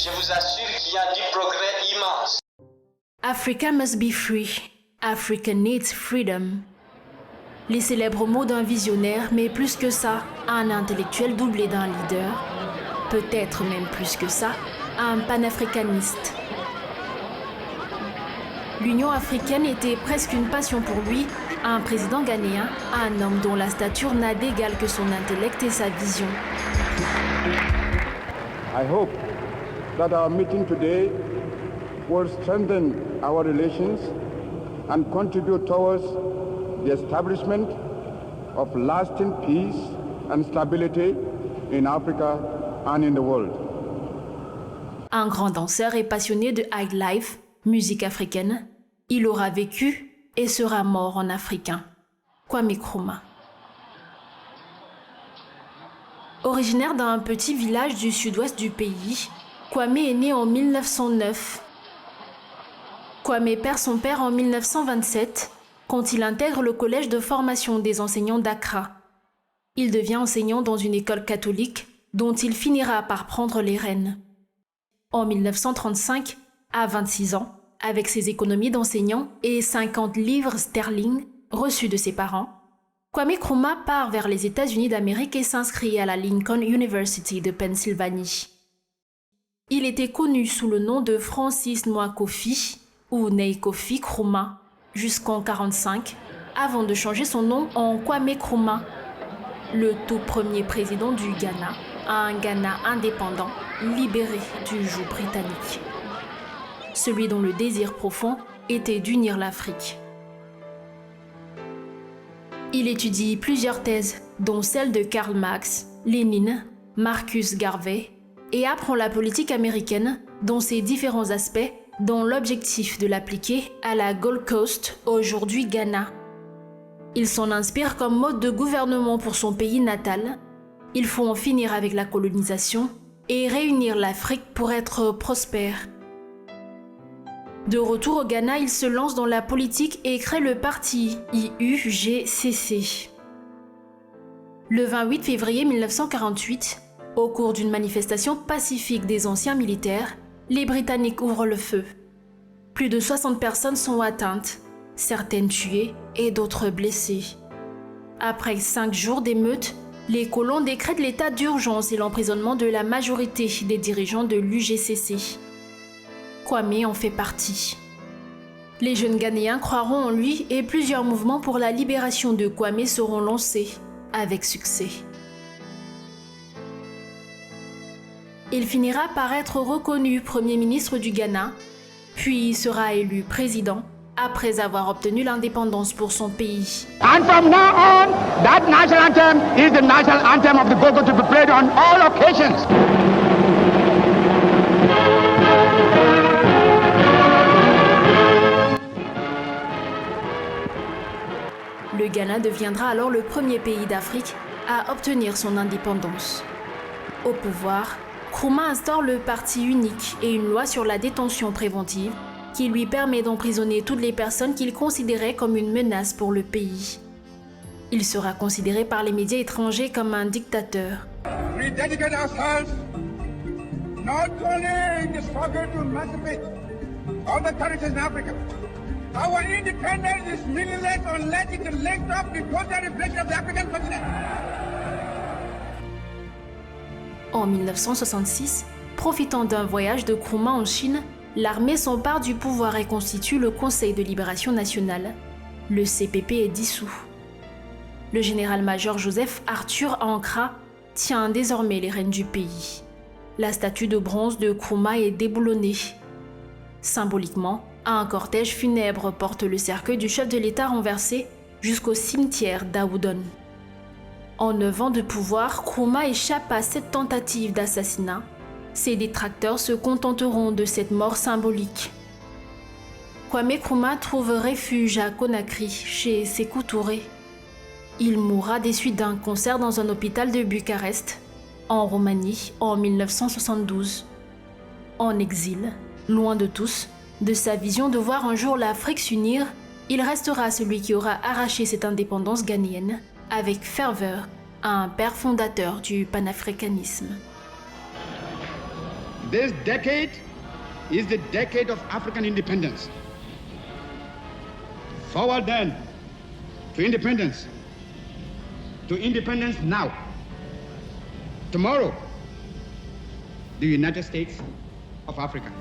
je vous assure qu'il y a du progrès immense. Africa must be free. Africa needs freedom. Les célèbres mots d'un visionnaire, mais plus que ça, un intellectuel doublé d'un leader. Peut-être même plus que ça, un panafricaniste. L'Union africaine était presque une passion pour lui, un président ghanéen, un homme dont la stature n'a d'égal que son intellect et sa vision. I hope that our meeting today will strengthen our relations and contribute towards the establishment of lasting peace and stability in Africa and in the world. Un grand danseur et passionné de highlife, musique africaine, il aura vécu et sera mort en africain. Kwame Nkrumah. Originaire d'un petit village du sud-ouest du pays, Kwame est né en 1909. Kwame perd son père en 1927 quand il intègre le collège de formation des enseignants d'Accra. Il devient enseignant dans une école catholique dont il finira par prendre les rênes. En 1935, à 26 ans, avec ses économies d'enseignant et 50 livres sterling reçus de ses parents, Kwame Nkrumah part vers les États-Unis d'Amérique et s'inscrit à la Lincoln University de Pennsylvanie. Il était connu sous le nom de Francis Nwai Kofi ou Nei Kofi Nkrumah jusqu'en 1945, avant de changer son nom en Kwame Nkrumah, le tout premier président du Ghana, un Ghana indépendant, libéré du joug britannique. Celui dont le désir profond était d'unir l'Afrique. Il étudie plusieurs thèses, dont celle de Karl Marx, Lénine, Marcus Garvey, et apprend la politique américaine dans ses différents aspects, dont l'objectif de l'appliquer à la Gold Coast, aujourd'hui Ghana. Il s'en inspire comme mode de gouvernement pour son pays natal. Il faut en finir avec la colonisation et réunir l'Afrique pour être prospère. De retour au Ghana, il se lance dans la politique et crée le parti IUGCC. Le 28 février 1948, au cours d'une manifestation pacifique des anciens militaires, les Britanniques ouvrent le feu. Plus de 60 personnes sont atteintes, certaines tuées et d'autres blessées. Après 5 jours d'émeutes, les colons décrètent l'état d'urgence et l'emprisonnement de la majorité des dirigeants de l'UGCC. Kwame en fait partie. Les jeunes Ghanéens croiront en lui et plusieurs mouvements pour la libération de Kwame seront lancés, avec succès. Il finira par être reconnu Premier ministre du Ghana, puis sera élu président après avoir obtenu l'indépendance pour son pays. And from now on, that national anthem is the national anthem of the Gogo to be played on all occasions. Le Ghana deviendra alors le premier pays d'Afrique à obtenir son indépendance. Au pouvoir, Nkrumah instaure le parti unique et une loi sur la détention préventive qui lui permet d'emprisonner toutes les personnes qu'il considérait comme une menace pour le pays. Il sera considéré par les médias étrangers comme un dictateur. We dedicate ourselves not only in the struggle to emancipate all the territories in Africa. Our independence is meaningless unless it is linked up with total reflection of the African continent. En 1966, profitant d'un voyage de Nkrumah en Chine, l'armée s'empare du pouvoir et constitue le Conseil de libération nationale. Le CPP est dissous. Le général-major Joseph Arthur Ankra tient désormais les rênes du pays. La statue de bronze de Nkrumah est déboulonnée. Symboliquement, un cortège funèbre porte le cercueil du chef de l'État renversé jusqu'au cimetière d'Aoudon. En 9 ans de pouvoir, Nkrumah échappe à 7 tentatives d'assassinat. Ses détracteurs se contenteront de cette mort symbolique. Kwame Nkrumah trouve refuge à Conakry, chez Sékou Touré. Il mourra des suites d'un concert dans un hôpital de Bucarest, en Roumanie, en 1972. En exil, loin de tous, de sa vision de voir un jour l'Afrique s'unir, il restera celui qui aura arraché cette indépendance ghanéenne avec ferveur à un père fondateur du panafricanisme. This decade is the decade of African independence. Forward then to independence. To independence now. Tomorrow, the United States of Africa.